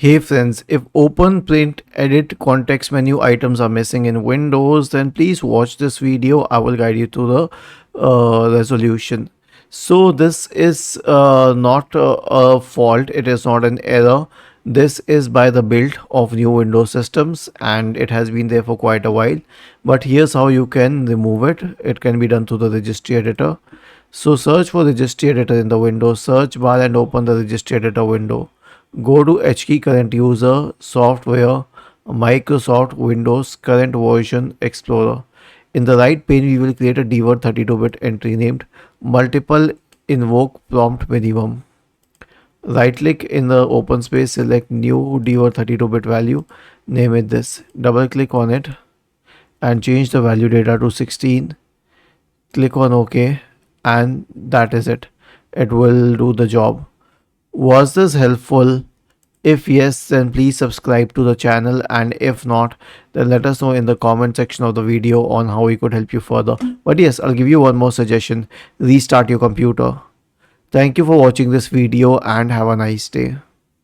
Hey friends, if open, print, edit, context menu items are missing in Windows, then please watch this video. I will guide you to the resolution. So this is not a fault, it is not an error. This is by the build of new Windows systems and it has been there for quite a while. But here's how you can remove it. It can be done through the registry editor. So search for registry editor in the Windows search bar and open the registry editor window. Go to HKey current user, software, Microsoft Windows current version Explorer. In the right pane, we will create a dword 32-bit entry named multiple invoke prompt minimum. Right click in the open space, select new dword 32-bit value, name it this. Double click on it and change the value data to 16. Click on OK and that is it. It will do the job. Was this helpful? If yes, then please subscribe to the channel, and if not, then let us know in the comment section of the video on how we could help you further. But yes, I'll give you one more suggestion. Restart your computer. Thank you for watching this video and have a nice day.